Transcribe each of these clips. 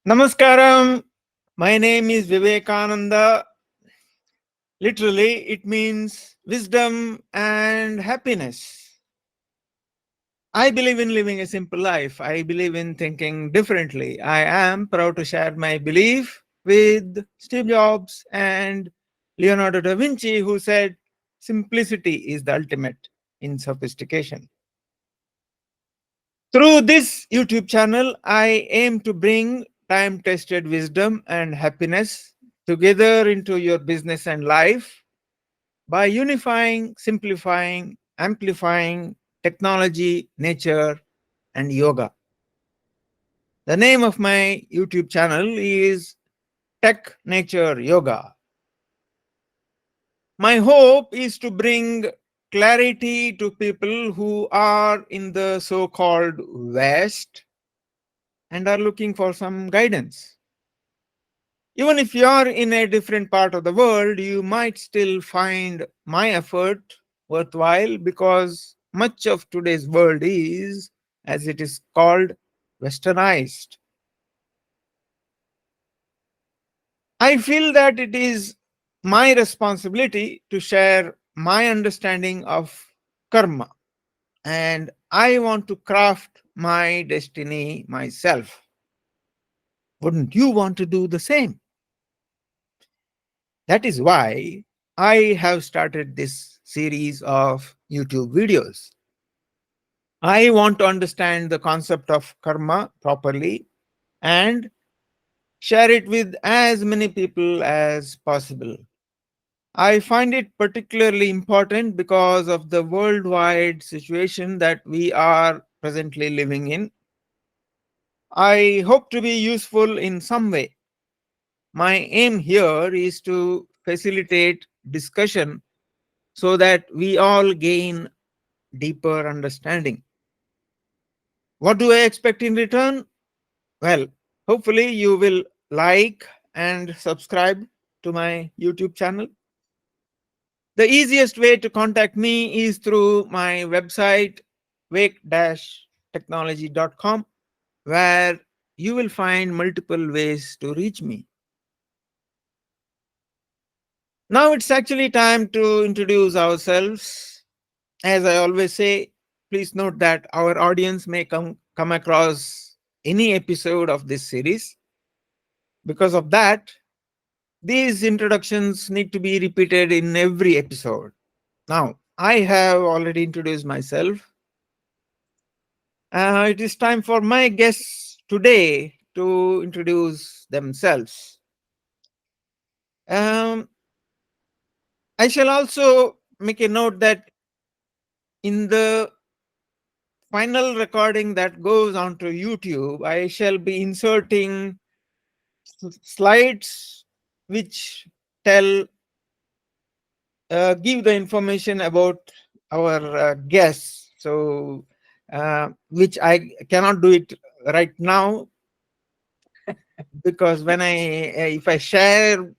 Namaskaram. My name is Vivekananda. Literally, it means wisdom and happiness. I believe in living a simple life. I believe in thinking differently. I am proud to share my belief with Steve Jobs and Leonardo da Vinci, who said, simplicity is the ultimate in sophistication. Through this YouTube channel, I aim to bring time tested wisdom and happiness together into your business and life by unifying, simplifying, amplifying technology, nature, and yoga. The name of my YouTube channel is Tech Nature Yoga. My hope is to bring clarity to people who are in the so called West and are looking for some guidance. Even if you are in a different part of the world, you might still find my effort worthwhile because much of today's world is, as it is called, westernized. I feel that it is my responsibility to share my understanding of karma, and I want to craft my destiny myself. Wouldn't you want to do the same? That is why I have started this series of YouTube videos. I want to understand the concept of karma properly and share it with as many people as possible. I find it particularly important because of the worldwide situation that we are presently living in. I hope to be useful in some way. My aim here is to facilitate discussion so that we all gain deeper understanding. What do I expect in return? Well, hopefully, you will like and subscribe to my YouTube channel. The easiest way to contact me is through my website, wake-technology.com, where you will find multiple ways to reach me. Now it's actually time to introduce ourselves. As I always say, please note that our audience may come across any episode of this series. Because of that, these introductions need to be repeated in every episode. Now, I have already introduced myself. It is time for my guests today to introduce themselves. Um, I shall also make a note that in the final recording that goes onto YouTube, I shall be inserting slides which tell, give the information about our guests. So, which I cannot do it right now because when if I share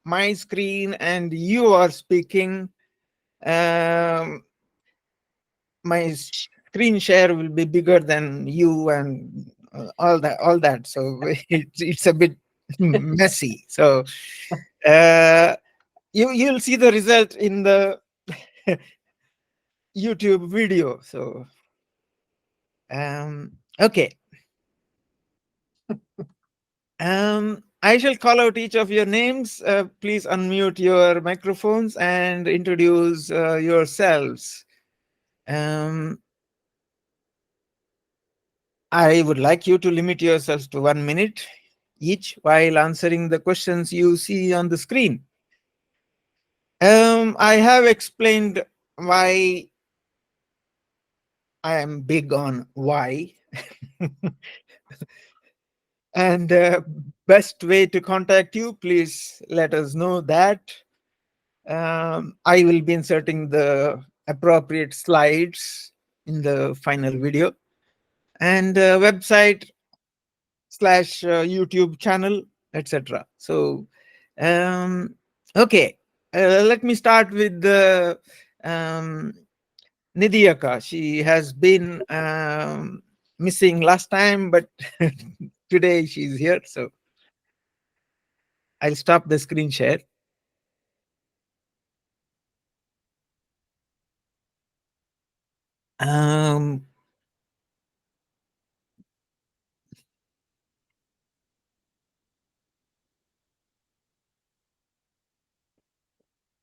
my screen and you are speaking, um, my screen share will be bigger than you and all that. So it's a bit messy. So you'll see the result in the YouTube video. So okay. I shall call out each of your names. Please unmute your microphones and introduce yourselves. Um, I would like you to limit yourselves to 1 minute each while answering the questions you see on the screen. I have explained why I am big on why. And best way to contact you, please let us know that. I will be inserting the appropriate slides in the final video, and website slash YouTube channel, etc. So, okay, let me start with the Nidhiyaka. She has been missing last time, but today she's here. So I'll stop the screen share. Um,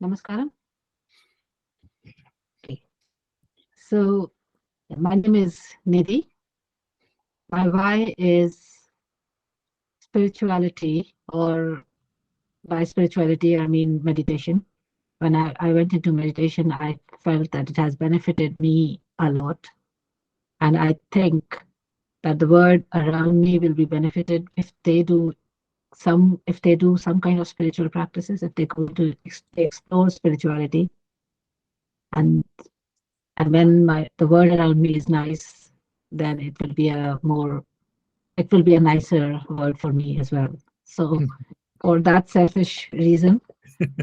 Namaskaram. Okay. So my name is Nidhi. My why is spirituality, or by spirituality, I mean meditation. When I went into meditation, I felt that it has benefited me a lot. And I think that the world around me will be benefited if they do some kind of spiritual practices, if they go to explore spirituality, and when the world around me is nice, then it will be a nicer world for me as well. So for that selfish reason,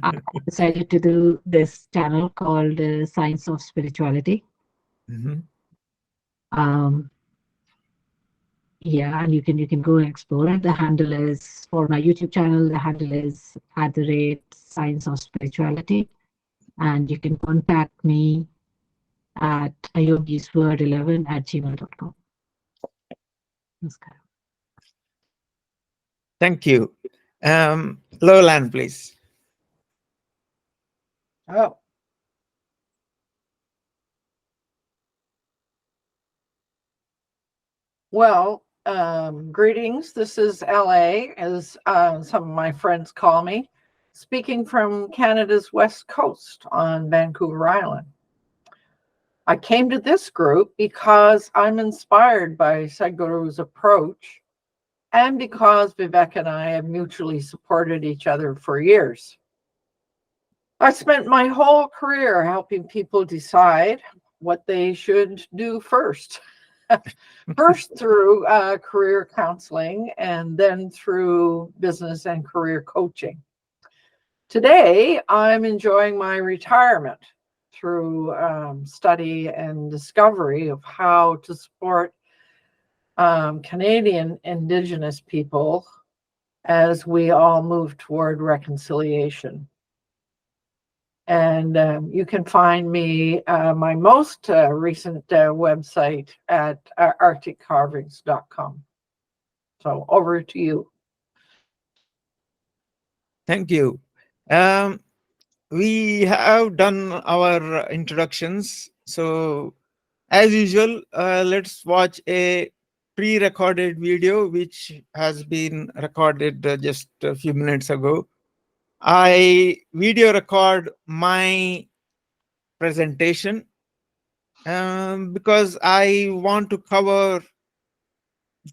I decided to do this channel called Science of Spirituality. Mhm. Um, yeah, and you can go and explore it. The handle is for my YouTube channel. The handle is @Science of Spirituality, and you can contact me at yogisword11@gmail.com. Namaskar. Thank you. Lowland, please. Oh. Well, greetings. This is LA, as some of my friends call me, speaking from Canada's West Coast on Vancouver Island. I came to this group because I'm inspired by Sadhguru's approach and because Vivek and I have mutually supported each other for years. I spent my whole career helping people decide what they should do first. First through career counseling and then through business and career coaching. Today, I'm enjoying my retirement through study and discovery of how to support Canadian Indigenous people as we all move toward reconciliation. And you can find me, my most recent website at arcticcarvings.com. So over to you. Thank you. We have done our introductions. So, as usual, let's watch a pre-recorded video which has been recorded just a few minutes ago. I video record my presentation because I want to cover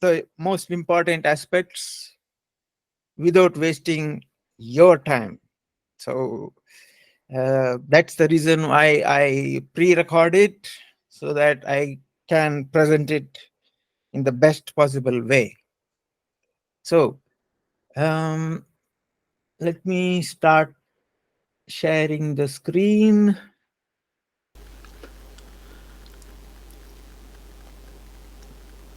the most important aspects without wasting your time. So that's the reason why I pre-record it, so that I can present it in the best possible way. So let me start sharing the screen.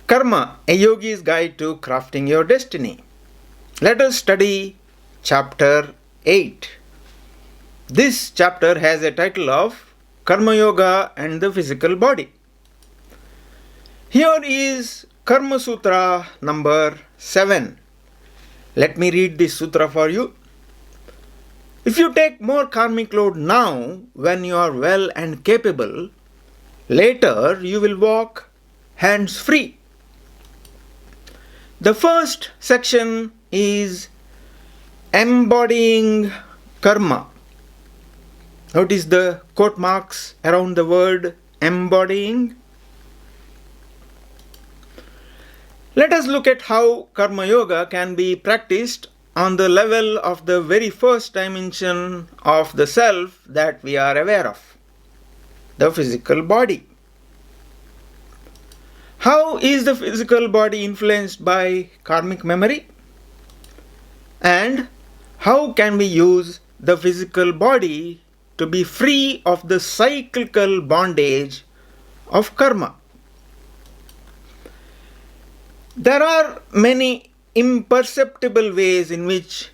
Karma, a yogi's guide to crafting your destiny. Let us study chapter 8. This chapter has a title of Karma Yoga and the Physical Body. Here is Karma Sutra number 7. Let me read this sutra for you. If you take more karmic load now, when you are well and capable, later you will walk hands free. The first section is embodying karma. Notice the quote marks around the word embodying. Let us look at how Karma Yoga can be practiced on the level of the very first dimension of the self that we are aware of, the physical body. How is the physical body influenced by karmic memory? And how can we use the physical body to be free of the cyclical bondage of karma? There are many imperceptible ways in which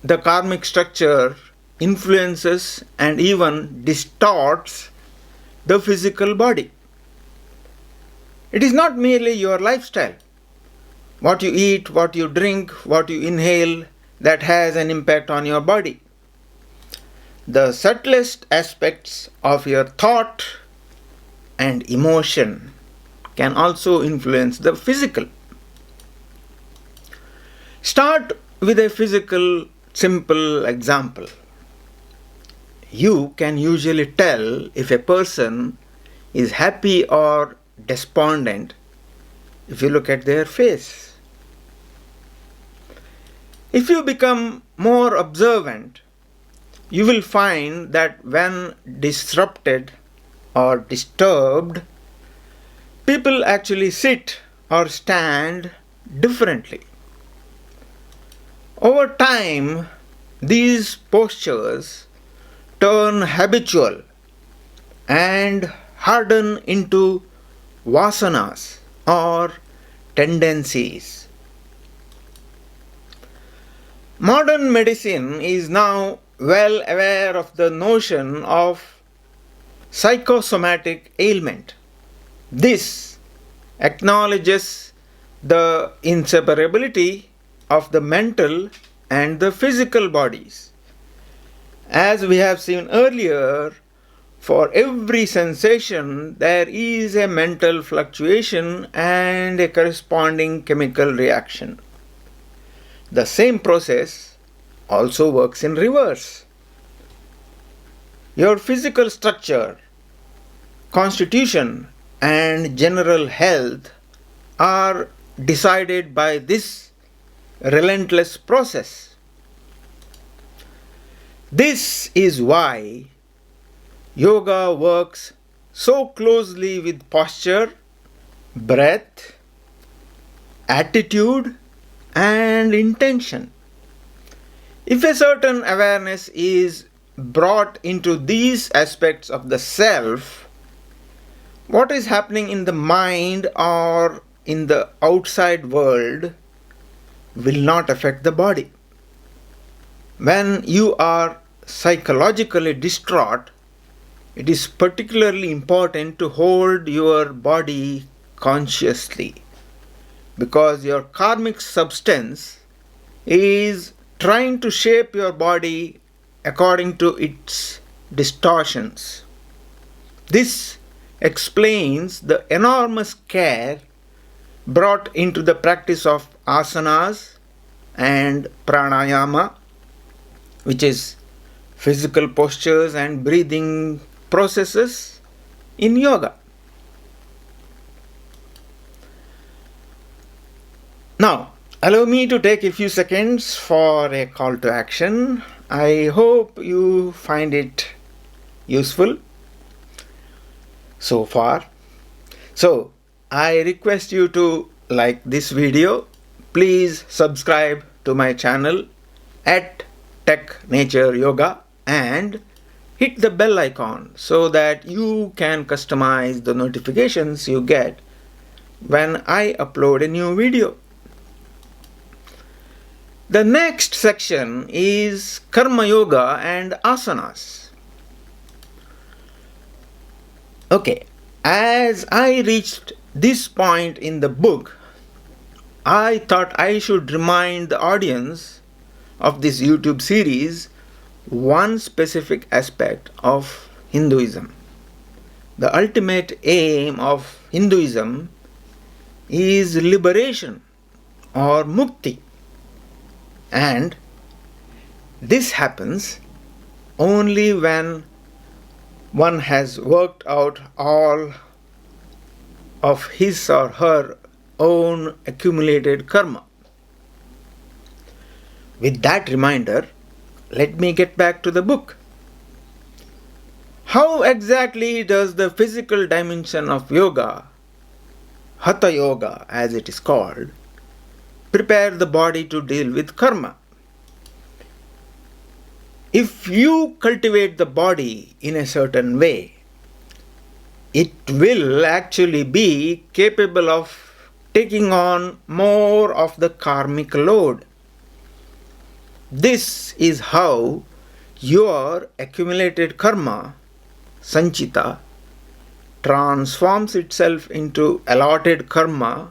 the karmic structure influences and even distorts the physical body. It is not merely your lifestyle, what you eat, what you drink, what you inhale, that has an impact on your body. The subtlest aspects of your thought and emotion can also influence the physical. Start with a physical, simple example. You can usually tell if a person is happy or despondent if you look at their face. If you become more observant, you will find that when disrupted or disturbed, people actually sit or stand differently. Over time, these postures turn habitual and harden into vasanas or tendencies. Modern medicine is now well aware of the notion of psychosomatic ailment. This acknowledges the inseparability of the mental and the physical bodies. As we have seen earlier, for every sensation there is a mental fluctuation and a corresponding chemical reaction. The same process also works in reverse. Your physical structure, constitution, and general health are decided by this relentless process. This is why yoga works so closely with posture, breath, attitude, and intention. If a certain awareness is brought into these aspects of the self, what is happening in the mind or in the outside world will not affect the body. When you are psychologically distraught, it is particularly important to hold your body consciously, because your karmic substance is trying to shape your body according to its distortions. This explains the enormous care brought into the practice of asanas and pranayama, which is physical postures and breathing processes in yoga. Now, allow me to take a few seconds for a call to action. I hope you find it useful so far. So, I request you to like this video. Please subscribe to my channel at Tech Nature Yoga and hit the bell icon so that you can customize the notifications you get when I upload a new video. The next section is Karma Yoga and Asanas. Okay, as I reached this point in the book, I thought I should remind the audience of this YouTube series one specific aspect of Hinduism. The ultimate aim of Hinduism is liberation or mukti. And this happens only when one has worked out all of his or her own accumulated karma. With that reminder, let me get back to the book. How exactly does the physical dimension of yoga, Hatha Yoga as it is called, prepare the body to deal with karma? If you cultivate the body in a certain way, it will actually be capable of taking on more of the karmic load. This is how your accumulated karma, sanchita, transforms itself into allotted karma,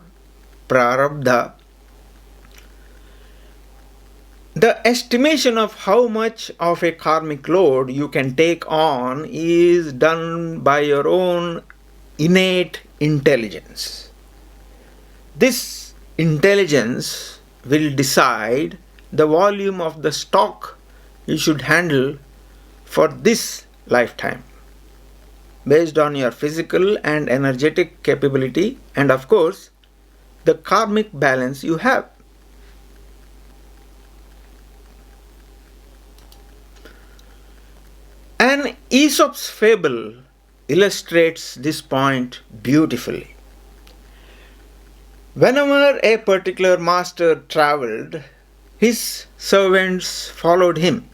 prarabdha. The estimation of how much of a karmic load you can take on is done by your own innate intelligence. This intelligence will decide the volume of the stock you should handle for this lifetime, based on your physical and energetic capability and, of course, the karmic balance you have. An Aesop's fable illustrates this point beautifully. Whenever a particular master traveled, his servants followed him,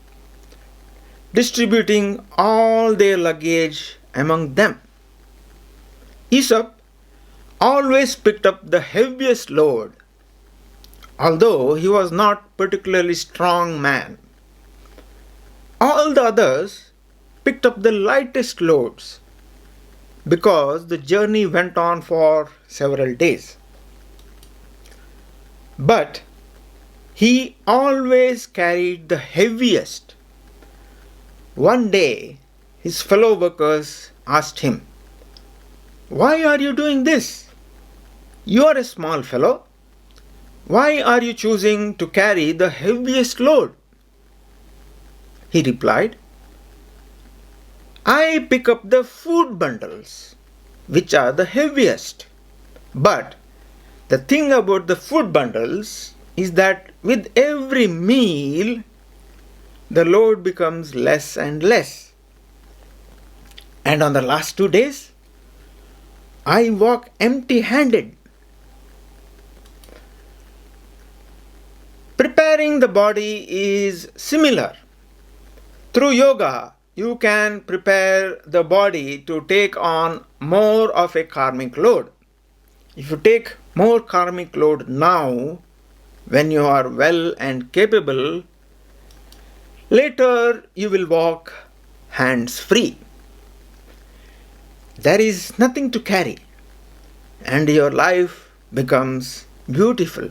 distributing all their luggage among them. Aesop always picked up the heaviest load, although he was not particularly strong man. All the others picked up the lightest loads because the journey went on for several days. But he always carried the heaviest. One day, his fellow workers asked him, "Why are you doing this? You are a small fellow. Why are you choosing to carry the heaviest load?" He replied, "I pick up the food bundles, which are the heaviest. But the thing about the food bundles is that with every meal, the load becomes less and less. And on the last 2 days, I walk empty-handed." Preparing the body is similar. Through yoga, you can prepare the body to take on more of a karmic load. If you take more karmic load now, when you are well and capable, later you will walk hands free. There is nothing to carry, and your life becomes beautiful.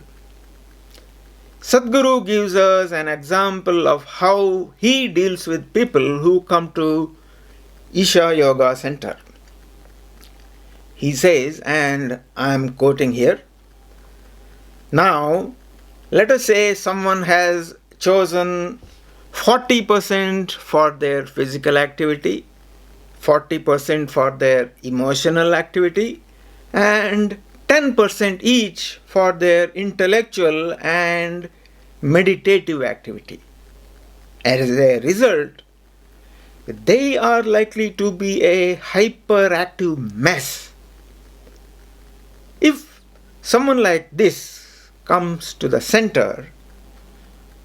Sadhguru gives us an example of how he deals with people who come to Isha Yoga Center. He says, and I am quoting here, "Now, let us say someone has chosen 40% for their physical activity, 40% for their emotional activity, and 10% each for their intellectual and meditative activity. As a result, they are likely to be a hyperactive mess. If someone like this comes to the center,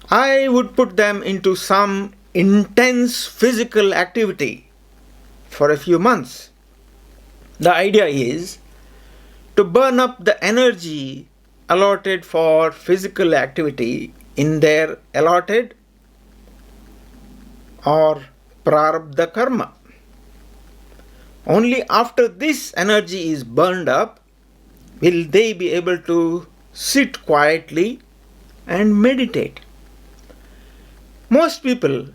I would put them into some intense physical activity for a few months. The idea is to burn up the energy allotted for physical activity in their allotted or prarabdha karma. Only after this energy is burned up will they be able to sit quietly and meditate. Most people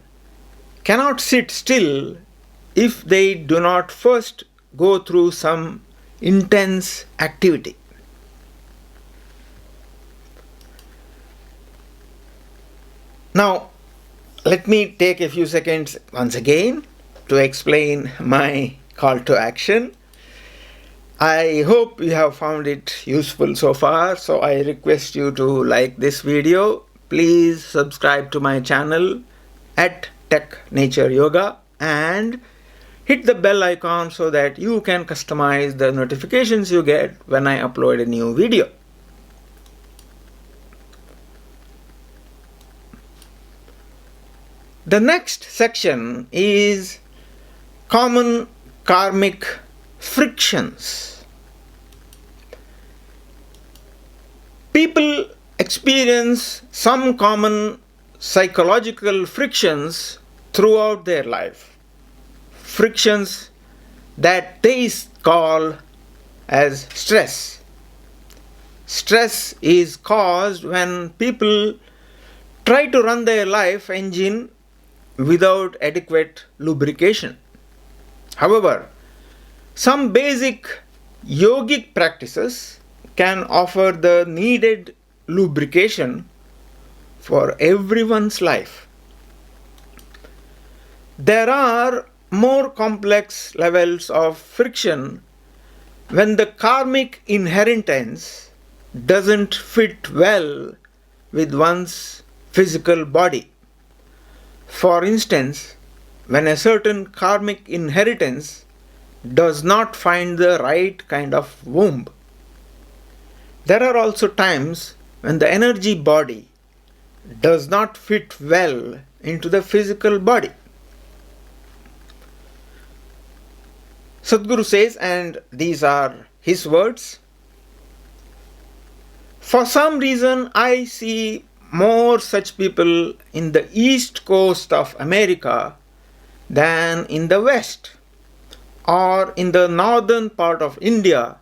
cannot sit still if they do not first go through some intense activity." Now, let me take a few seconds once again to explain my call to action. I hope you have found it useful so far, so I request you to like this video. Please subscribe to my channel at Tech Nature Yoga and hit the bell icon so that you can customize the notifications you get when I upload a new video. The next section is common karmic frictions. People experience some common psychological frictions throughout their life. Frictions that they call as stress. Stress is caused when people try to run their life engine without adequate lubrication. However, some basic yogic practices can offer the needed lubrication for everyone's life. There are more complex levels of friction when the karmic inheritance doesn't fit well with one's physical body. For instance, when a certain karmic inheritance does not find the right kind of womb. There are also times when the energy body does not fit well into the physical body. Sadhguru says, and these are his words, for some reason I see more such people in the east coast of America than in the west, or in the northern part of India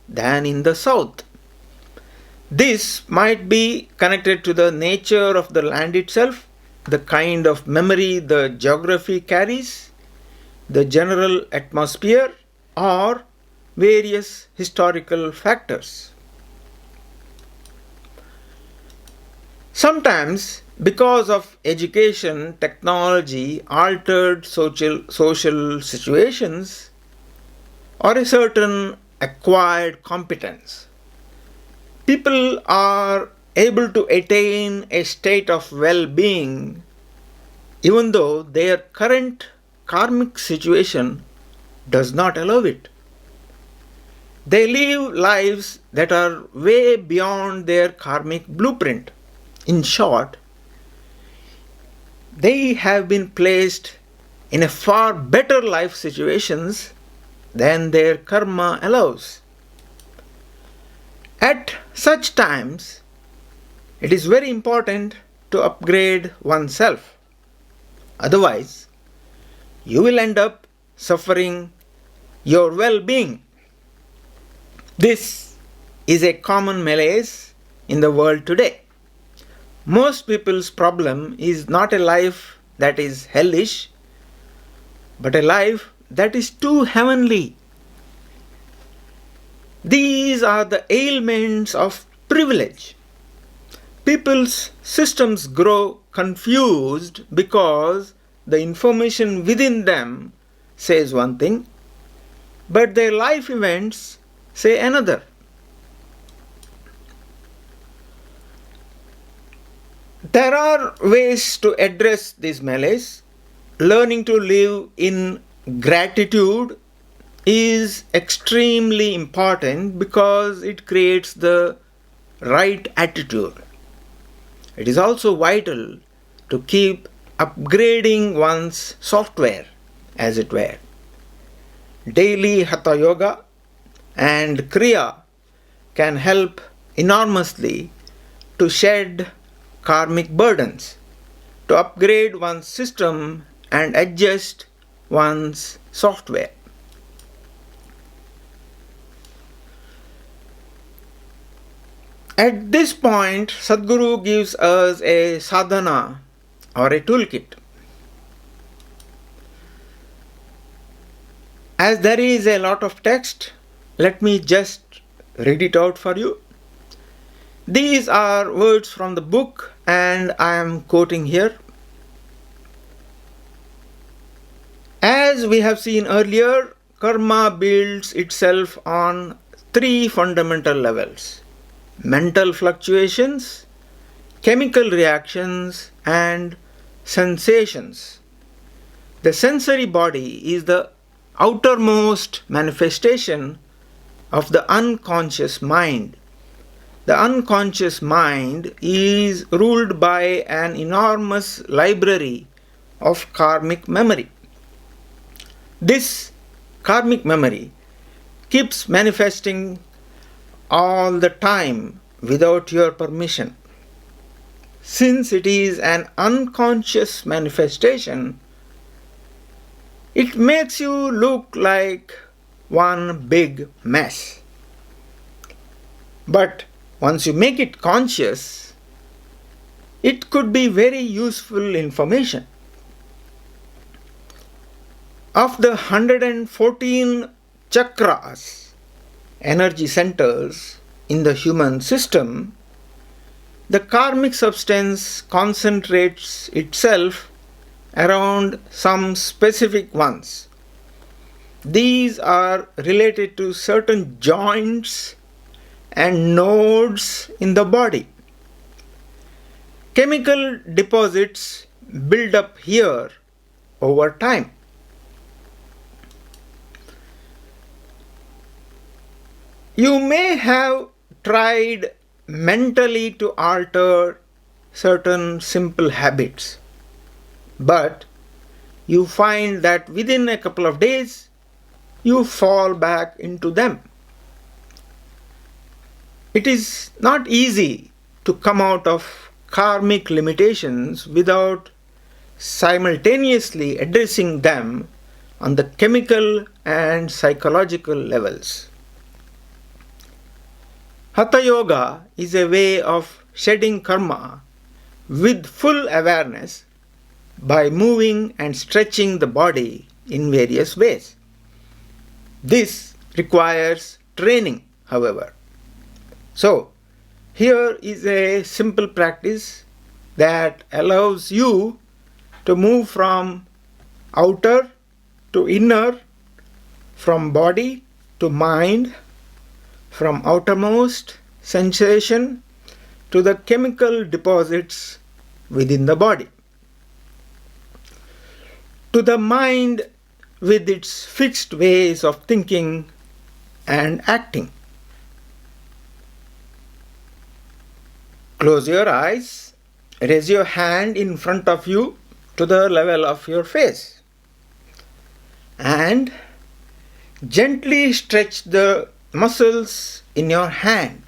than in the south. This might be connected to the nature of the land itself, the kind of memory the geography carries, the general atmosphere, or various historical factors. Sometimes, because of education, technology, altered social situations, or a certain acquired competence, people are able to attain a state of well-being even though their current karmic situation does not allow it. They live lives that are way beyond their karmic blueprint. In short, they have been placed in a far better life situations than their karma allows. At such times, it is very important to upgrade oneself. Otherwise, you will end up suffering your well-being. This is a common malaise in the world today. Most people's problem is not a life that is hellish, but a life that is too heavenly. These are the ailments of privilege. People's systems grow confused because the information within them says one thing, but their life events say another. There are ways to address this malaise. Learning to live in gratitude is extremely important because it creates the right attitude. It is also vital to keep upgrading one's software, as it were. Daily Hatha Yoga and Kriya can help enormously to shed karmic burdens, to upgrade one's system and adjust one's software. At this point, Sadhguru gives us a sadhana or a toolkit. As there is a lot of text, let me just read it out for you. These are words from the book and I am quoting here. As we have seen earlier, karma builds itself on three fundamental levels: mental fluctuations, chemical reactions, and sensations. The sensory body is the outermost manifestation of the unconscious mind. The unconscious mind is ruled by an enormous library of karmic memory. This karmic memory keeps manifesting all the time without your permission. Since it is an unconscious manifestation, it makes you look like one big mess. But once you make it conscious, it could be very useful information. Of the 114 chakras, energy centers in the human system, the karmic substance concentrates itself around some specific ones. These are related to certain joints and nodes in the body. Chemical deposits build up here over time. You may have tried mentally to alter certain simple habits, but you find that within a couple of days you fall back into them. It is not easy to come out of karmic limitations without simultaneously addressing them on the chemical and psychological levels. Hatha Yoga is a way of shedding karma with full awareness by moving and stretching the body in various ways. This requires training, however. So, here is a simple practice that allows you to move from outer to inner, from body to mind, from outermost sensation to the chemical deposits within the body, to the mind with its fixed ways of thinking and acting. Close your eyes, raise your hand in front of you to the level of your face, and gently stretch the muscles in your hand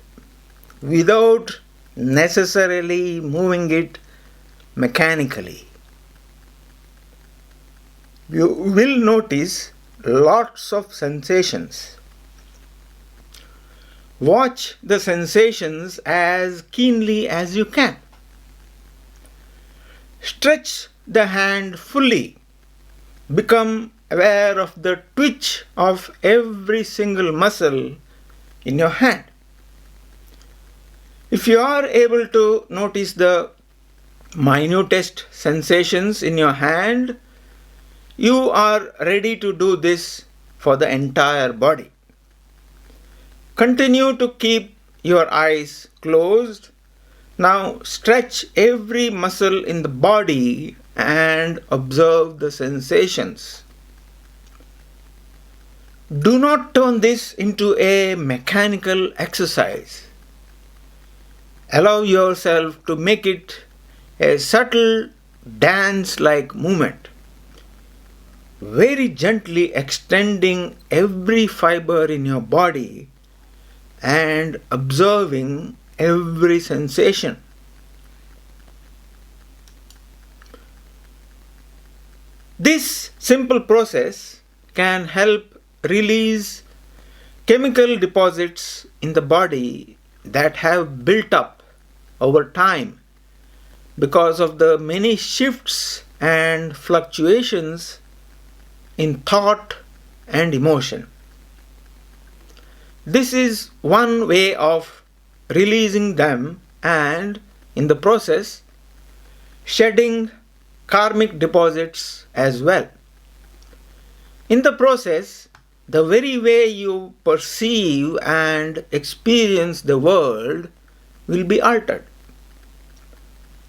without necessarily moving it mechanically. You will notice lots of sensations. Watch the sensations as keenly as you can. Stretch the hand fully. Become aware of the twitch of every single muscle in your hand. If you are able to notice the minutest sensations in your hand, you are ready to do this for the entire body. Continue to keep your eyes closed. Now stretch every muscle in the body and observe the sensations. Do not turn this into a mechanical exercise. Allow yourself to make it a subtle dance-like movement, very gently extending every fiber in your body and observing every sensation. This simple process can help release chemical deposits in the body that have built up over time because of the many shifts and fluctuations in thought and emotion. This is one way of releasing them and, in the process, shedding karmic deposits as well. In the process, the very way you perceive and experience the world will be altered.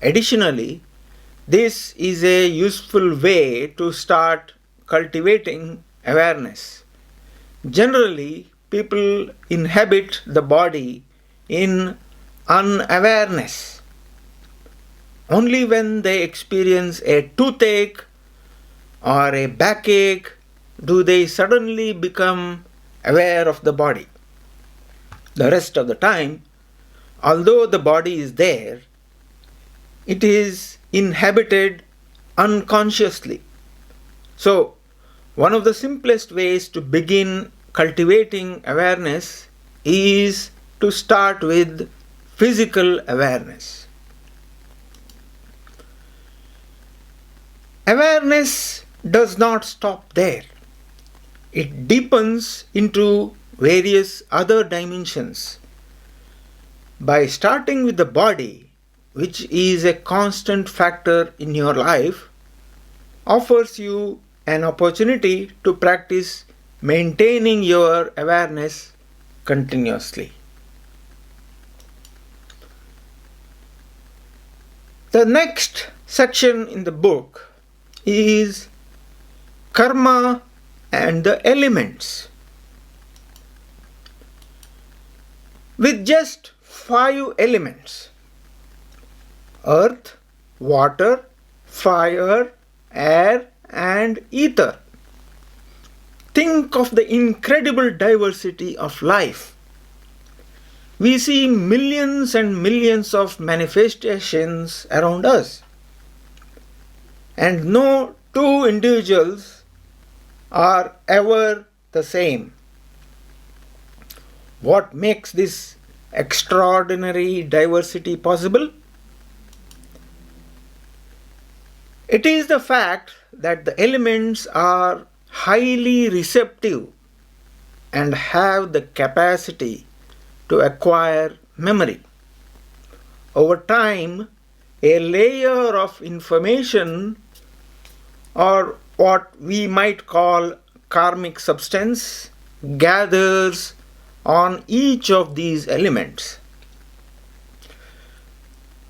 Additionally, this is a useful way to start cultivating awareness. Generally, people inhabit the body in unawareness. Only when they experience a toothache or a backache do they suddenly become aware of the body. The rest of the time, although the body is there, it is inhabited unconsciously. So, one of the simplest ways to begin cultivating awareness is to start with physical awareness. Awareness does not stop there. It deepens into various other dimensions. By starting with the body, which is a constant factor in your life, offers you an opportunity to practice maintaining your awareness continuously. The next section in the book is karma and the elements. With just 5 elements: earth, water, fire, air, and ether. Think of the incredible diversity of life. We see millions and millions of manifestations around us, and no two individuals are ever the same. What makes this extraordinary diversity possible? It is the fact that the elements are highly receptive and have the capacity to acquire memory. Over time, a layer of information, or what we might call karmic substance, gathers on each of these elements.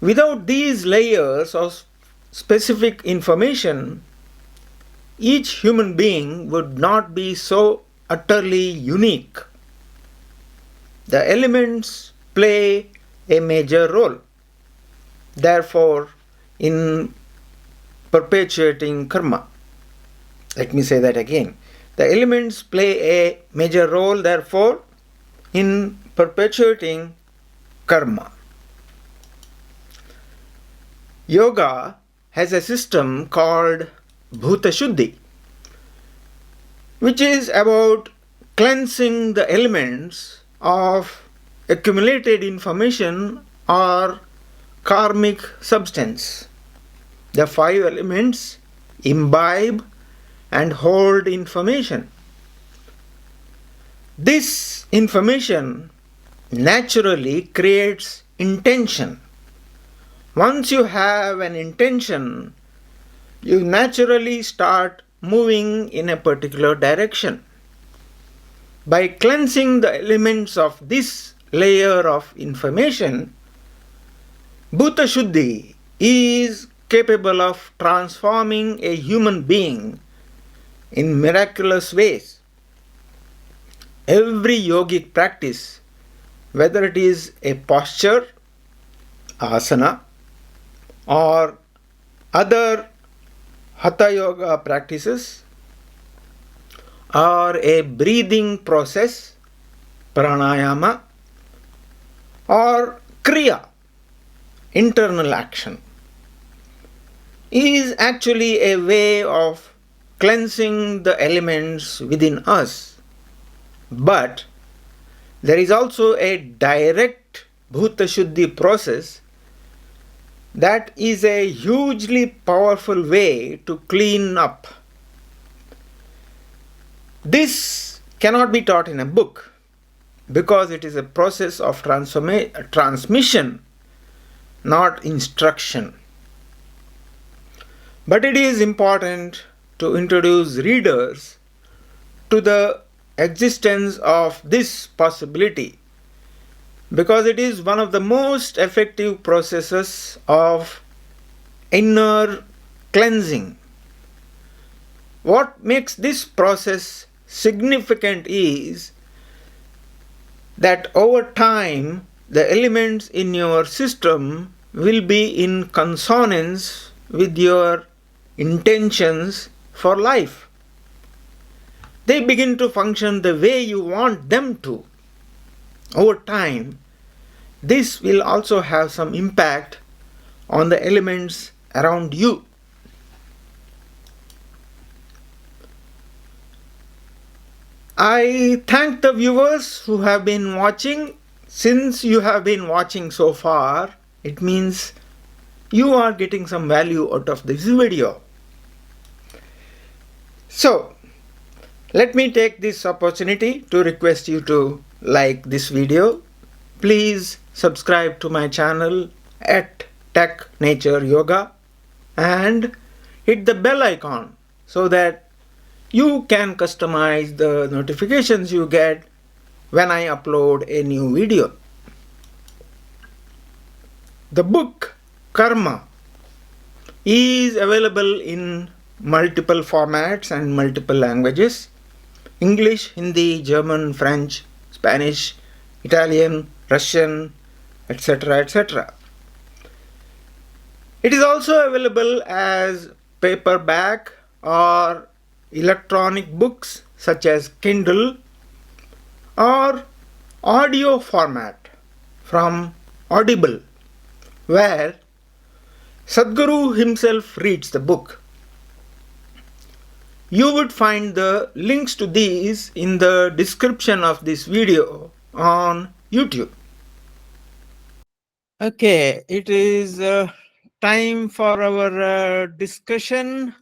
Without these layers of specific information, each human being would not be so utterly unique. The elements play a major role, therefore, in perpetuating karma. Let me say that again. The elements play a major role, therefore, in perpetuating karma. Yoga has a system called Bhuta Shuddhi, which is about cleansing the elements of accumulated information or karmic substance. The 5 elements imbibe and hold information. This information naturally creates intention. Once you have an intention, you naturally start moving in a particular direction. By cleansing the elements of this layer of information, Bhuta Shuddhi is capable of transforming a human being in miraculous ways. Every yogic practice, whether it is a posture, asana, or other hatha yoga practices, or a breathing process, pranayama, or kriya, internal action, is actually a way of cleansing the elements within us. But there is also a direct Bhuta Shuddhi process that is a hugely powerful way to clean up. This cannot be taught in a book because it is a process of transmission, not instruction. But it is important to introduce readers to the existence of this possibility because it is one of the most effective processes of inner cleansing. What makes this process significant is that over time the elements in your system will be in consonance with your intentions for life. They begin to function the way you want them to. Over time, this will also have some impact on the elements around you. I thank the viewers who have been watching. Since you have been watching so far, it means you are getting some value out of this video. So, let me take this opportunity to request you to like this video. Please subscribe to my channel at Tech Nature Yoga and hit the bell icon so that you can customize the notifications you get when I upload a new video. The book Karma is available in multiple formats and multiple languages: English, Hindi, German, French, Spanish, Italian, Russian, etc. etc. It is also available as paperback or electronic books such as Kindle or audio format from Audible, where Sadhguru himself reads the book. You would find the links to these in the description of this video on YouTube. Okay, it is time for our discussion.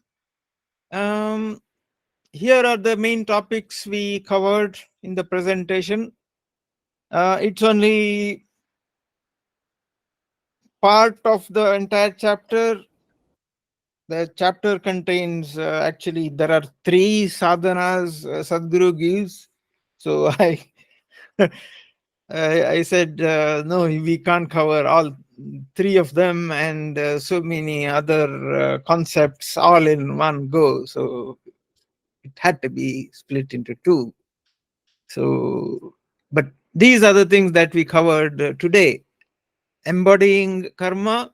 Here are the main topics we covered in the presentation. It's only part of the entire chapter. The chapter contains actually there are 3 sadhanas Sadhguru gives. So I said no, we can't cover all 3 of them, and so many other concepts all in one go. So it had to be split into 2. So, but these are the things that we covered today: embodying karma,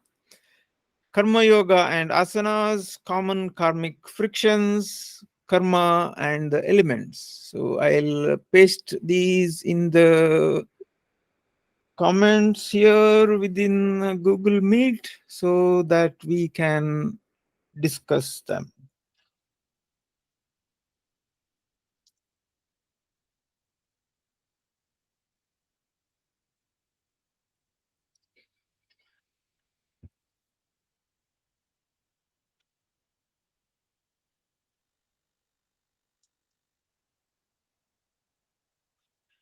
karma yoga and asanas, common karmic frictions, karma and the elements. So I'll paste these in the comments here within Google Meet so that we can discuss them.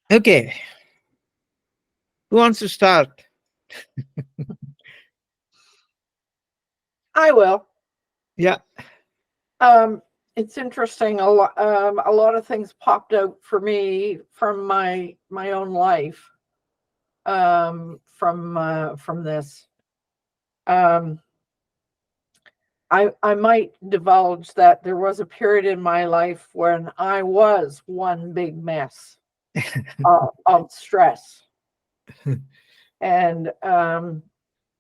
Okay. Who wants to start? I will. Yeah. It's interesting. A lot of things popped out for me from my own life. From this. I might divulge that there was a period in my life when I was one big mess of stress. And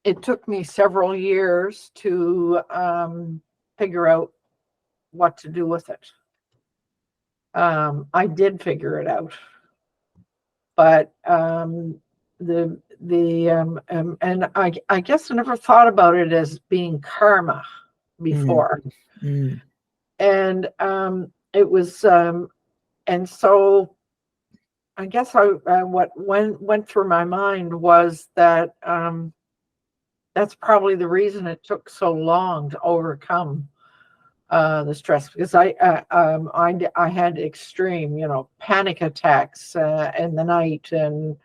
it took me several years to figure out what to do with it. I did figure it out, but and I guess I never thought about it as being karma before. And it was and so I guess what went through my mind was that that's probably the reason it took so long to overcome the stress, because I had extreme, panic attacks in the night and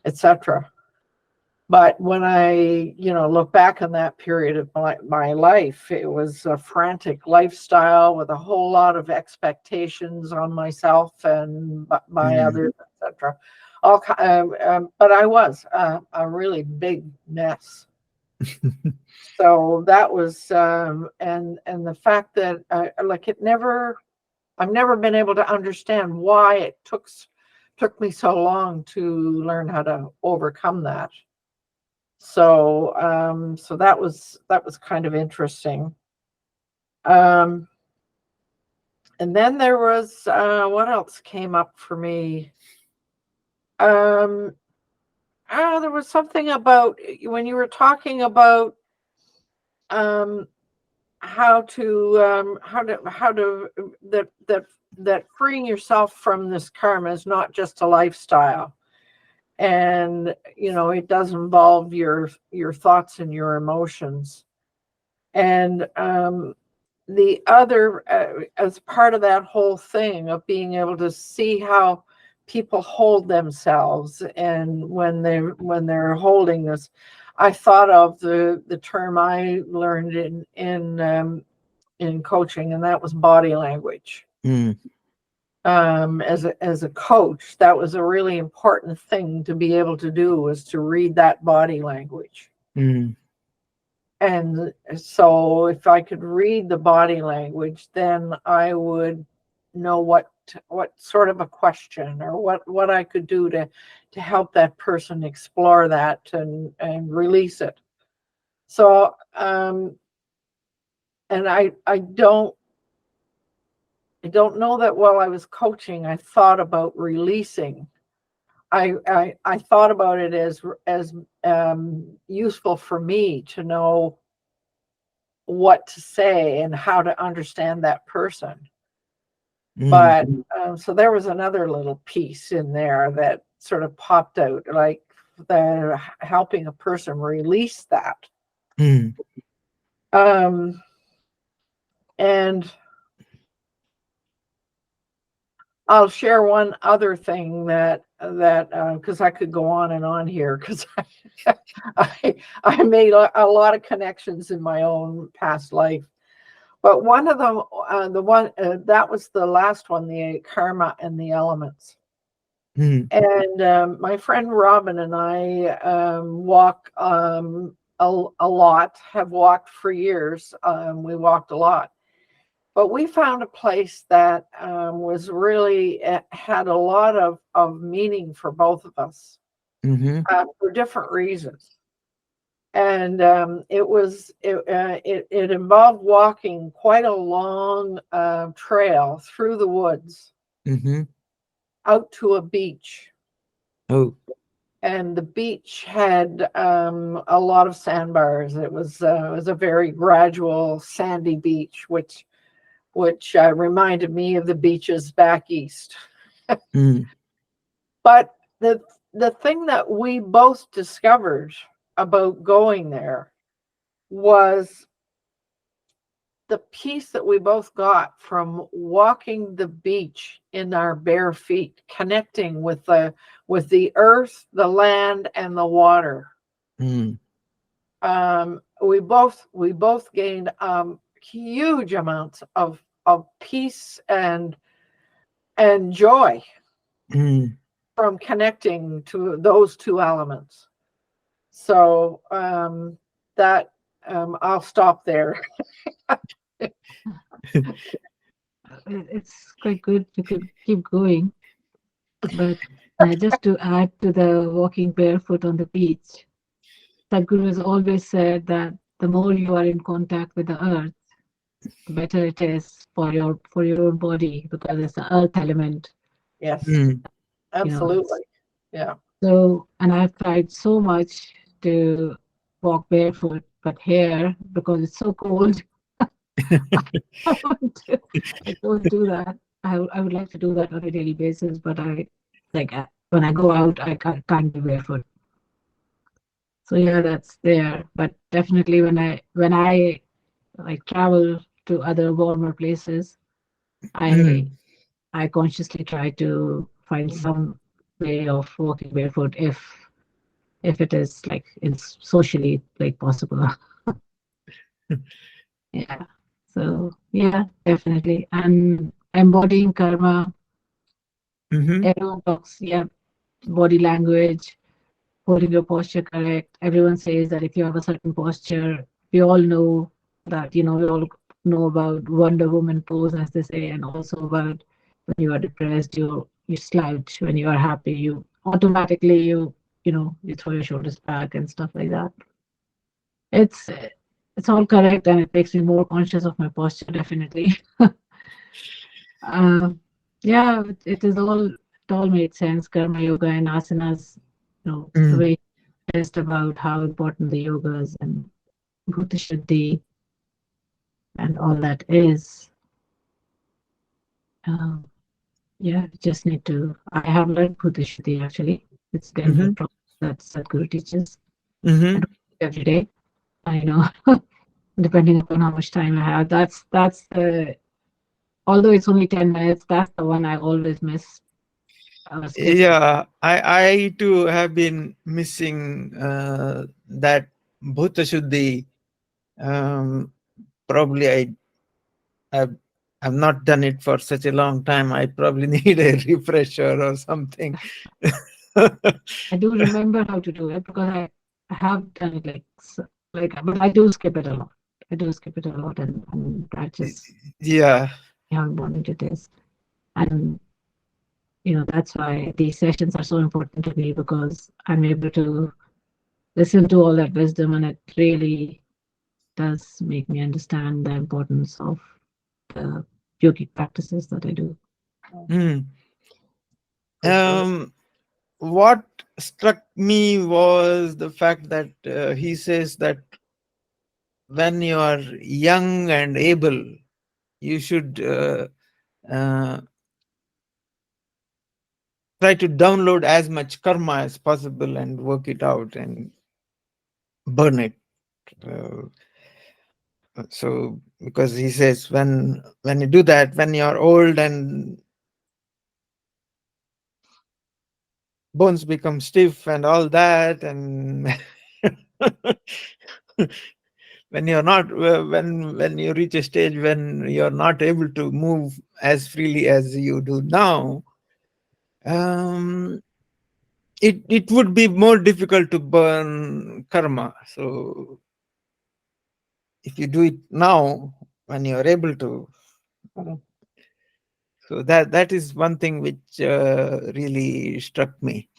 etc. But when I, look back on that period of my life, it was a frantic lifestyle with a whole lot of expectations on myself and by others, etc. But I was a really big mess. So that was, and the fact that I've never been able to understand why it took me so long to learn how to overcome that. So so that was kind of interesting. And then there was what else came up for me? There was something about when you were talking about how to that freeing yourself from this karma is not just a lifestyle, and it does involve your thoughts and your emotions, and the other as part of that whole thing of being able to see how people hold themselves, and when they're holding this, I thought of the term I learned in coaching, and that was body language. As a coach, that was a really important thing to be able to do, was to read that body language. And so if I could read the body language, then I would know what sort of a question, or what I could do to help that person explore that and release it. So and I don't know that while I was coaching, I thought about releasing. I thought about it as useful for me to know what to say and how to understand that person. But so there was another little piece in there that sort of popped out, like the helping a person release that. And I'll share one other thing that because I could go on and on here, because I made a lot of connections in my own past life. But one of them, the one that was the last one, the karma and the elements. And my friend Robin and I walk a lot, have walked for years. We walked a lot. But we found a place that was really had a lot of meaning for both of us, for different reasons. And it involved walking quite a long trail through the woods, out to a beach. And the beach had a lot of sandbars. It was a very gradual sandy beach, which reminded me of the beaches back east. But the thing that we both discovered about going there was the peace that we both got from walking the beach in our bare feet, connecting with the earth, the land, and the water. We both gained huge amounts of peace and joy from connecting to those two elements. So that I'll stop there. It's quite good. You could keep going, but just to add to the walking barefoot on the beach, Sadhguru has always said that the more you are in contact with the earth, the better it is for your own body, because it's the earth element. Yes, absolutely. Yeah. So, and I've tried so much to walk barefoot, but here, because it's so cold, I don't do that. I would like to do that on a daily basis, but when I go out, I can't be barefoot. So yeah, that's there. But definitely when I like travel to other warmer places, I consciously try to find some way of walking barefoot if it is like it's socially like possible. Yeah. So yeah, definitely. And embodying karma, everyone talks, body language, holding your posture correct. Everyone says that if you have a certain posture, we all know that, we all know about Wonder Woman pose, as they say, and also about when you are depressed, you slouch. When you are happy, you automatically you throw your shoulders back and stuff like that. It's all correct, and it makes me more conscious of my posture, definitely. Yeah, it all made sense. Karma yoga and asanas, the way just about how important the yogas and Bhutashuddhi and all that is. Yeah, just need to. I have learned Bhutashuddhi actually. It's Mm-hmm. that Sadhguru teaches. I Mm-hmm. do it every day. I know, depending upon how much time I have. That's the. Although it's only 10 minutes, that's the one I always miss or skip. Yeah, I too have been missing that Bhuta Shuddhi. Probably I've, I've not done it for such a long time. I probably need a refresher or something. I do remember how to do it because I have done it but I do skip it a lot. I do skip it a lot, and that just Yeah. how important it is. And that's why these sessions are so important to me, because I'm able to listen to all that wisdom, and it really does make me understand the importance of the yogic practices that I do. Mm. What struck me was the fact that he says that when you are young and able, you should uh, try to download as much karma as possible and work it out and burn it. So because he says when you do that, when you're old and bones become stiff and all that, and when you're not when you reach a stage when you're not able to move as freely as you do now, it would be more difficult to burn karma. So if you do it now when you're able to, so that is one thing which really struck me.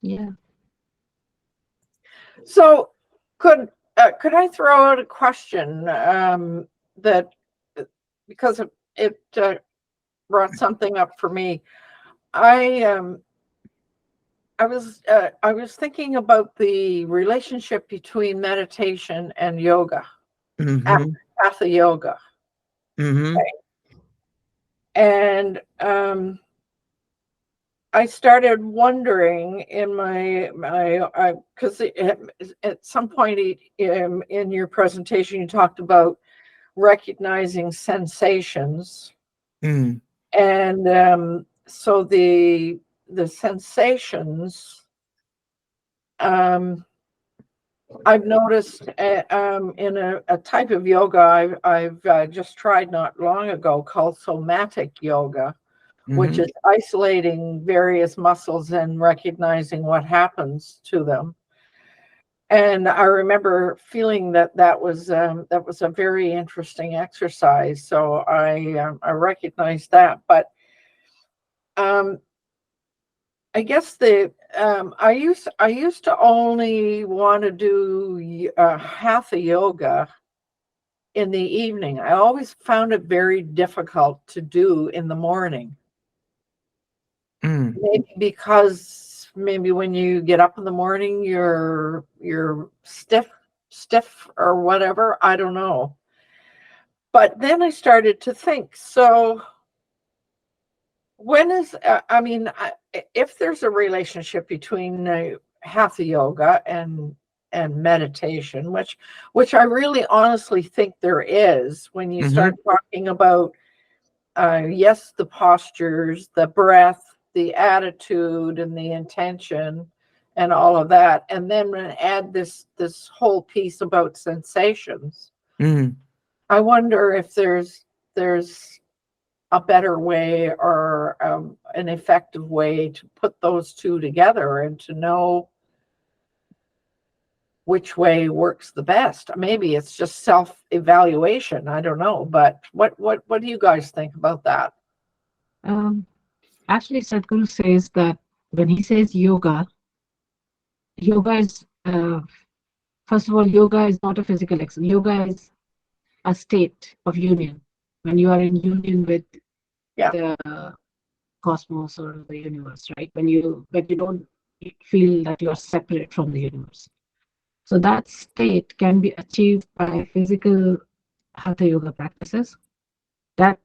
Yeah. So could I throw out a question that because it brought something up for me. I was thinking about the relationship between meditation and yoga, Mhm. hatha yoga, Mhm. and I started wondering in my because at some point in your presentation you talked about recognizing sensations, Mm. and so the sensations, I've noticed in a type of yoga I've just tried not long ago called somatic yoga, which Mhm. is isolating various muscles and recognizing what happens to them. And I remember feeling that was a very interesting exercise. So I recognized that, but I guess I used to only want to do hatha yoga in the evening. I always found it very difficult to do in the morning. Mm. Maybe because maybe when you get up in the morning, you're stiff or whatever. I don't know. But then I started to think, so when is, if there's a relationship between hatha yoga and meditation, which I really honestly think there is, when you start Mhm. talking about, yes, the postures, the breath, the attitude, and the intention, and all of that, and then add this whole piece about sensations. Mm. I wonder if there's a better way or an effective way to put those two together and to know which way works the best. Maybe it's just self-evaluation. I don't know, but what do you guys think about that? Actually, Sadhguru says that when he says yoga is first of all, yoga is not a physical exercise. Yoga is a state of union. When you are in union with Yeah. the cosmos or the universe, right? When you don't feel that you're separate from the universe. So that state can be achieved by physical hatha yoga practices, that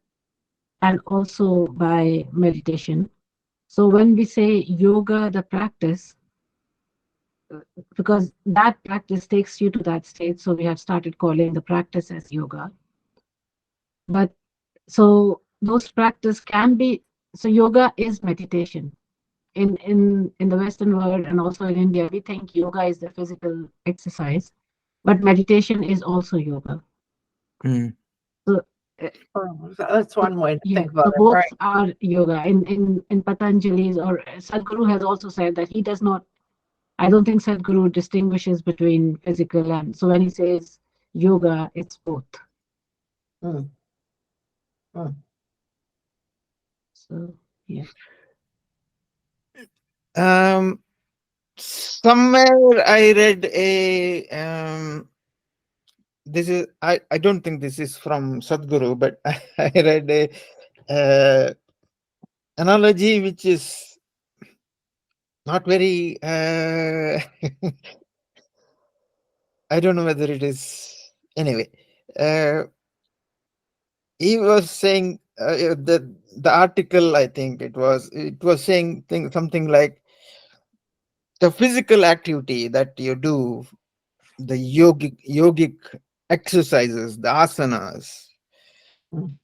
and also by meditation. So when we say yoga, the practice, because that practice takes you to that state, so we have started calling the practice as yoga. But so those practice can be, so yoga is meditation. In the Western world and also in India, we think yoga is the physical exercise, but meditation is also yoga. Mm. So That's one way to yeah, think about so it, both right? are yoga. In Patanjali's, or Sadhguru has also said that he does not. I don't think Sadhguru distinguishes between physical and. So when he says yoga, it's both. Mm. Mm. So yeah. Somewhere I read a this is I don't think this is from Sadhguru, but I read a analogy which is not very I don't know whether it is anyway. He was saying the article, I think it was saying something like the physical activity that you do, the yogic exercises, the asanas, Mm.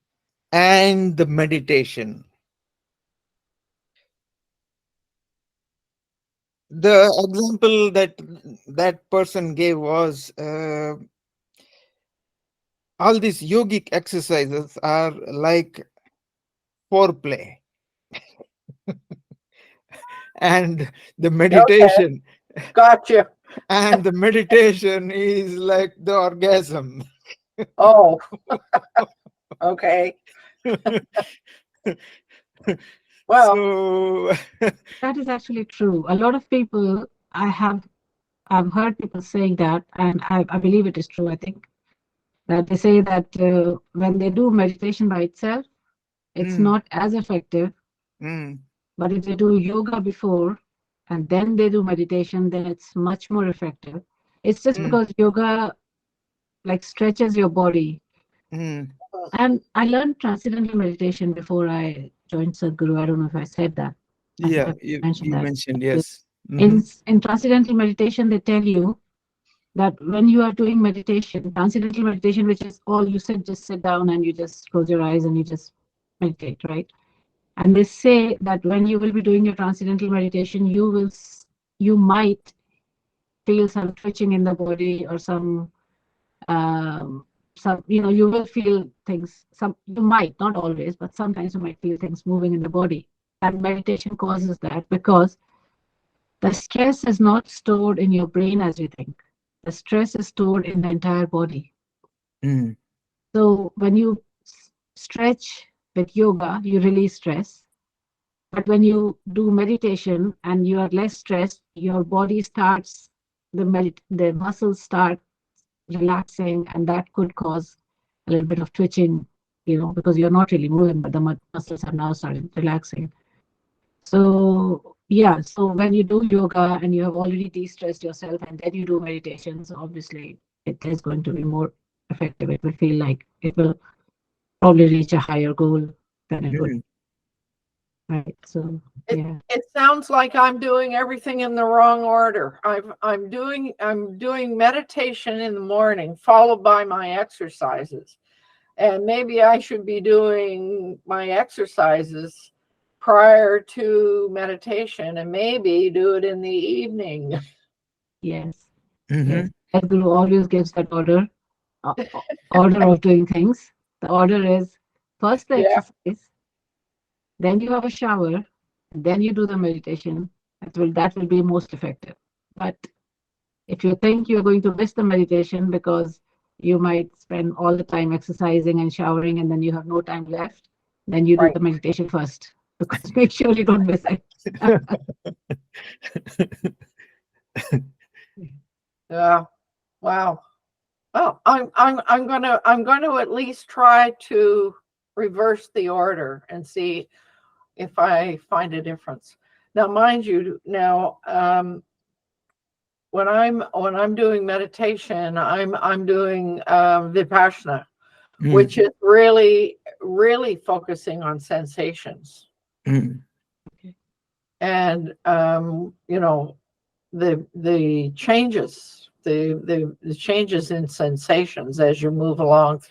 and the meditation. The example that that person gave was all these yogic exercises are like foreplay, and the Okay, meditation gotcha. and the meditation is like the orgasm. Oh, okay. Well, So That is actually true. A lot of people, I've heard people saying that, and I believe it is true. I think that they say that when they do meditation by itself, it's mm, not as effective. mm, But if they do yoga before and then they do meditation, then it's much more effective. It's just mm, because yoga like stretches your body. mm. And I learned transcendental meditation before I joined Sadhguru. I don't know if I said that. I think Yeah, I mentioned you that. mentioned, yes. In Hmm. in transcendental meditation, they tell you that when you are doing meditation, transcendental meditation, which is all you just sit down and you just close your eyes and you just meditate, right? And they say that when you will be doing your transcendental meditation, you might feel some twitching in the body or um, some you will feel things. Some you might not always, but sometimes you might feel things moving in the body. And meditation causes that because the stress is not stored in your brain as you think. The stress is stored in the entire body. Mm, So when you stretch with yoga, you release stress. But when you do meditation and you are less stressed, your body starts, the muscles start relaxing, and that could cause a little bit of twitching, because you're not really moving, but the muscles have now started relaxing. So, yeah, so when you do yoga and you have already de-stressed yourself and then you do meditation, so obviously it is going to be more effective. It will feel like it will probably reach a higher goal than it would, mm. right? So, it yeah. it sounds like I'm doing everything in the wrong order. I'm doing meditation in the morning, followed by my exercises. And maybe I should be doing my exercises prior to meditation and maybe do it in the evening. Yes. Mm-hmm. Yes. Sadhguru always gives that uh, order of doing things. The order is first the Yeah, exercise, then you have a shower, and then you do the meditation. That will be most effective. But if you think you're going to miss the meditation because you might spend all the time exercising and showering and then you have no time left, then you do right. the meditation first because make sure you don't miss it. Yeah. Wow. Well, I'm gonna at least try to reverse the order and see if I find a difference. Now, mind you, now when I'm doing meditation, I'm doing Vipassana, which is really focusing on sensations. And you know, the changes, the changes in sensations as you move along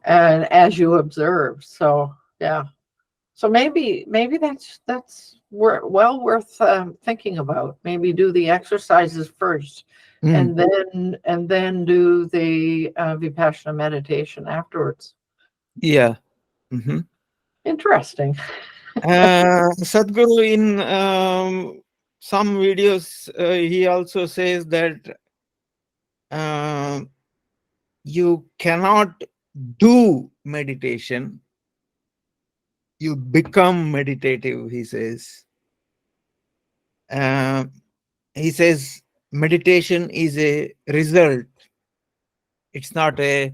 and as you observe. So yeah, so maybe that's well worth thinking about. Maybe do the exercises first, and then do the Vipassana meditation afterwards. Yeah. Interesting. Sadhguru, in some videos, he also says that you cannot do meditation, you become meditative, he says. He says meditation is a result. It's not a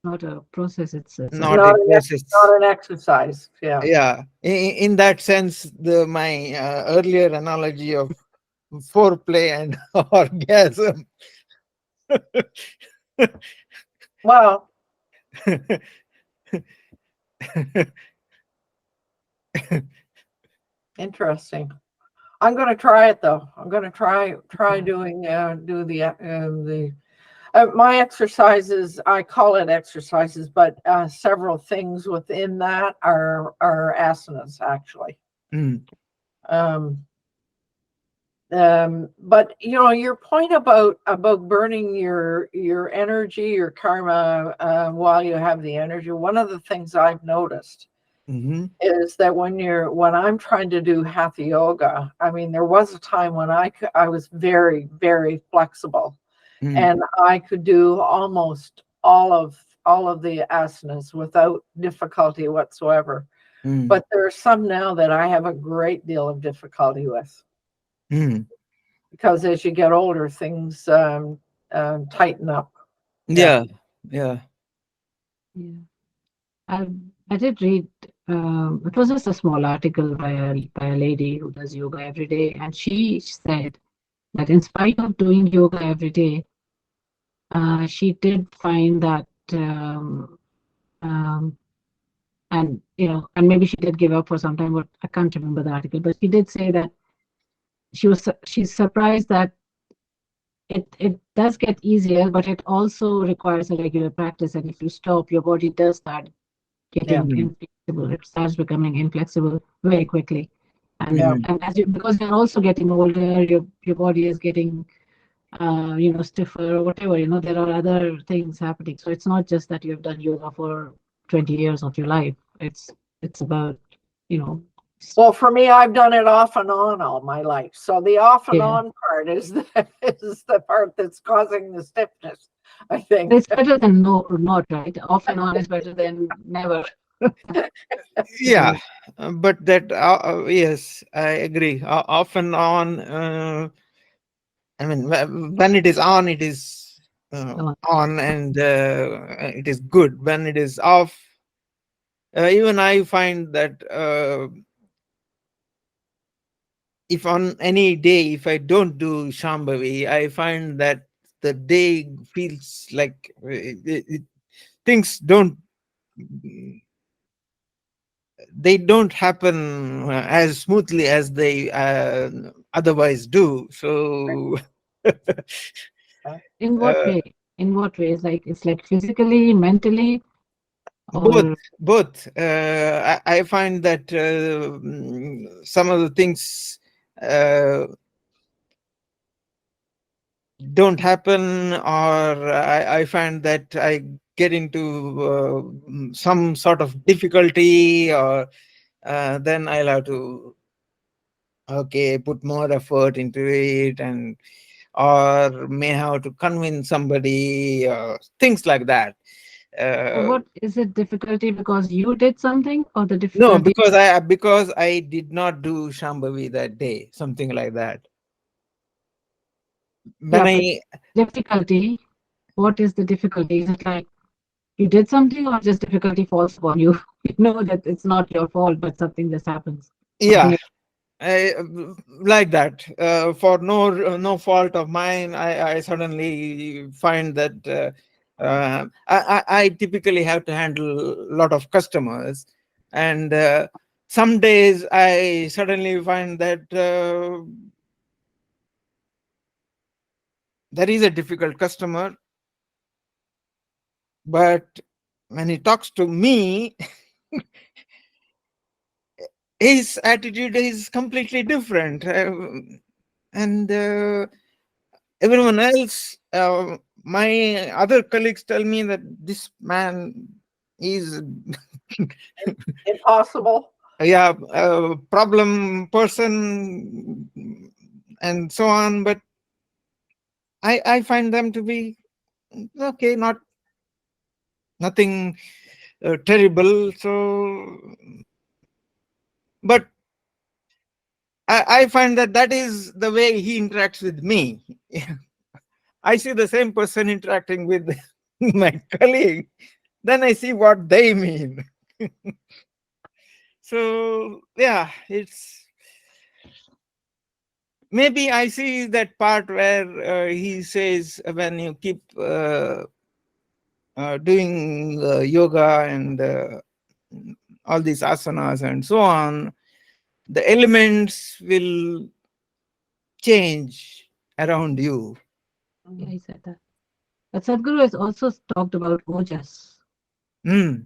not a process. It's not a process. Not an exercise. Yeah. Yeah. In that sense, my earlier analogy of foreplay and orgasm. Wow. Interesting. I'm going to try it though. I'm going to try doing my exercises. I call it exercises, but several things within that are asanas actually. But you know, your point about burning your energy, your karma, while you have the energy. One of the things I've noticed is that when I'm trying to do hatha yoga, I mean, there was a time when I was very, very flexible, and I could do almost all of the asanas without difficulty whatsoever. But there are some now that I have a great deal of difficulty with. Because as you get older, things tighten up. Yeah. I did read. It was just a small article by a lady who does yoga every day, and she said that in spite of doing yoga every day, she did find that, and you know, and maybe she did give up for some time, but I can't remember the article. But she did say that she's surprised that it does get easier, but it also requires a regular practice. And if you stop, your body does start getting inflexible. It starts becoming inflexible very quickly. And because you're also getting older, your body is getting you know, stiffer or whatever. You know, there are other things happening. So it's not just that you've done yoga for 20 years of your life. It's about, you know. Well, for me, I've done it off and on all my life. So the off and on part is the part that's causing the stiffness, I think. It's better than not, right? Off and on is better than never. Yeah, but that yes, I agree. Off and on. I mean, when it is on, it is on, and it is good. When it is off, even I find that if on any day, if I don't do Shambhavi, I find that the day feels like things don't happen as smoothly as they otherwise do. So in what way? In what ways? Like it's like physically, mentally, or both. I find that some of the things don't happen, or I find that I get into some sort of difficulty, or then I'll have to put more effort into it, and or may have to convince somebody, things like that. what is it? Difficulty because you did something, or the No, difficulty? because I did not do Shambhavi that day, something like that. When difficulty. What is the difficulty? Is it like you did something, or just difficulty falls upon you. You know that it's not your fault, but something just happens. Yeah, Something I, like that. For no fault of mine, I suddenly find that I typically have to handle a lot of customers, and some days I suddenly find that there is a difficult customer, but when he talks to me, his attitude is completely different. And everyone else, my other colleagues tell me that this man is, Impossible. yeah, a problem person and so on. But I find them to be okay, nothing terrible. So, but I find that is the way he interacts with me. I see the same person interacting with my colleague, then I see what they mean. So yeah, it's maybe I see that part where he says when you keep doing yoga and all these asanas and so on, the elements will change around you. yeah, he said that. But Sadhguru has also talked about ojas. Mm,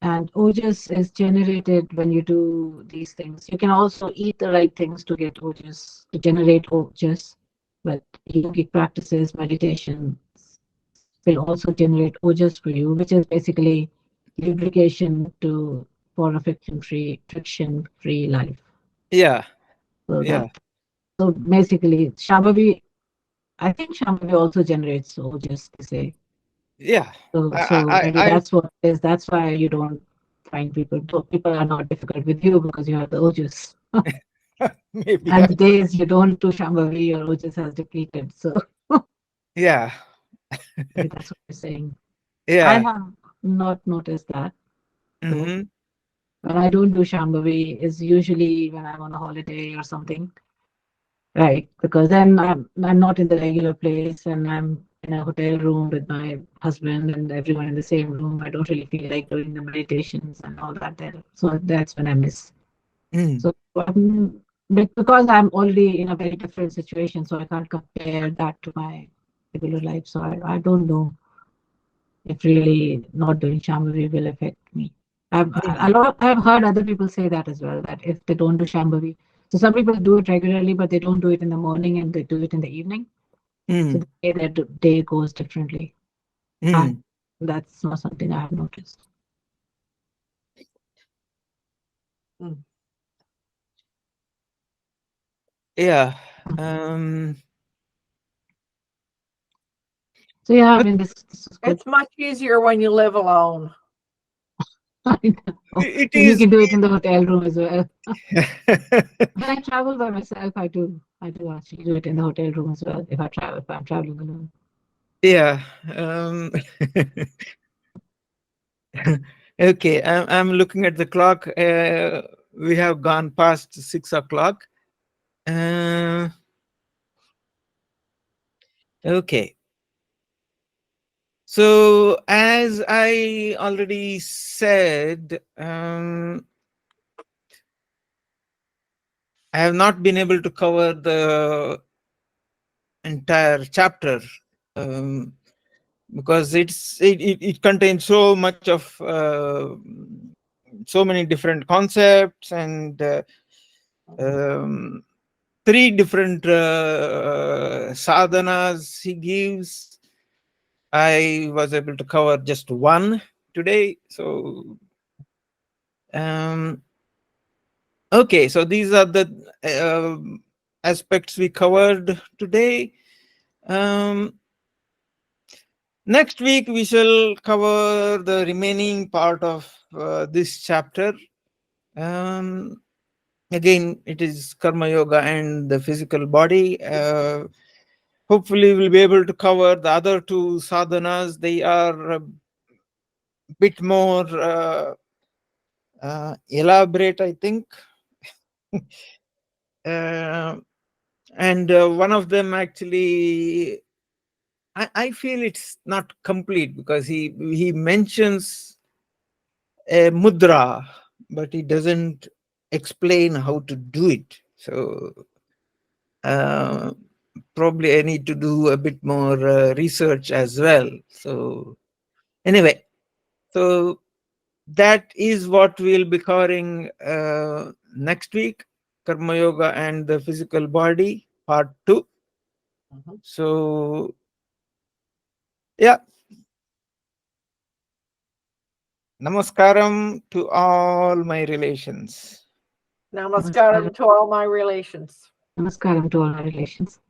And ojas is generated when you do these things. You can also eat the right things to get ojas, to generate ojas. But yogic practices, meditation will also generate ojas for you, which is basically lubrication to for a friction-free life. yeah, So yeah, that so basically Shambhavi, I think Shambhavi also generates ojas, they say. yeah. So maybe I that's what it is. That's why you don't find people. People are not difficult with you because you have the ojas. maybe, And the days you don't do Shambhavi, your ojas has depleted. So yeah, maybe that's what you're saying. I yeah. have not noticed that though. Hmm. When I don't do Shambhavi is usually when I'm on a holiday or something, right? Because then I'm not in the regular place and I'm in a hotel room with my husband and everyone in the same room. I don't really feel like doing the meditations and all that there. So that's when I miss. Mm, So because I'm already in a very different situation, so I can't compare that to my regular life. So I don't know if really not doing Shambhavi will affect me. mm, I've heard other people say that as well, that if they don't do Shambhavi, so some people do it regularly, but they don't do it in the morning and they do it in the evening. So mm, the way their day goes differently. And mm. that's not something I have noticed. Mm. Yeah. Um, So yeah, I but mean this is good. It's much easier when you live alone. I know. it And you is. can do it in the hotel room as well. When I travel by myself, I do actually do it in the hotel room as well if I'm traveling alone. Yeah. Okay. I'm looking at the clock. We have gone past 6 o'clock. Uh, okay. So, as I already said, I have not been able to cover the entire chapter, um, because it contains so much of so many different concepts and um, three different sadhanas he gives. I was able to cover just one today. So, okay, so these are the aspects we covered today. Um, Next week, we shall cover the remaining part of this chapter. Um, Again, it is Karma Yoga and the physical body. Hopefully, we'll be able to cover the other two sadhanas. They are bit more elaborate, I think. And one of them actually, I feel it's not complete because he mentions a mudra, but he doesn't explain how to do it. So probably I need to do a bit more research as well. So anyway, so that is what we'll be covering next week, Karma Yoga and the Physical Body, part 2. So yeah, namaskaram to all my relations. Namaskaram to all my relations. Namaskaram to all our relations.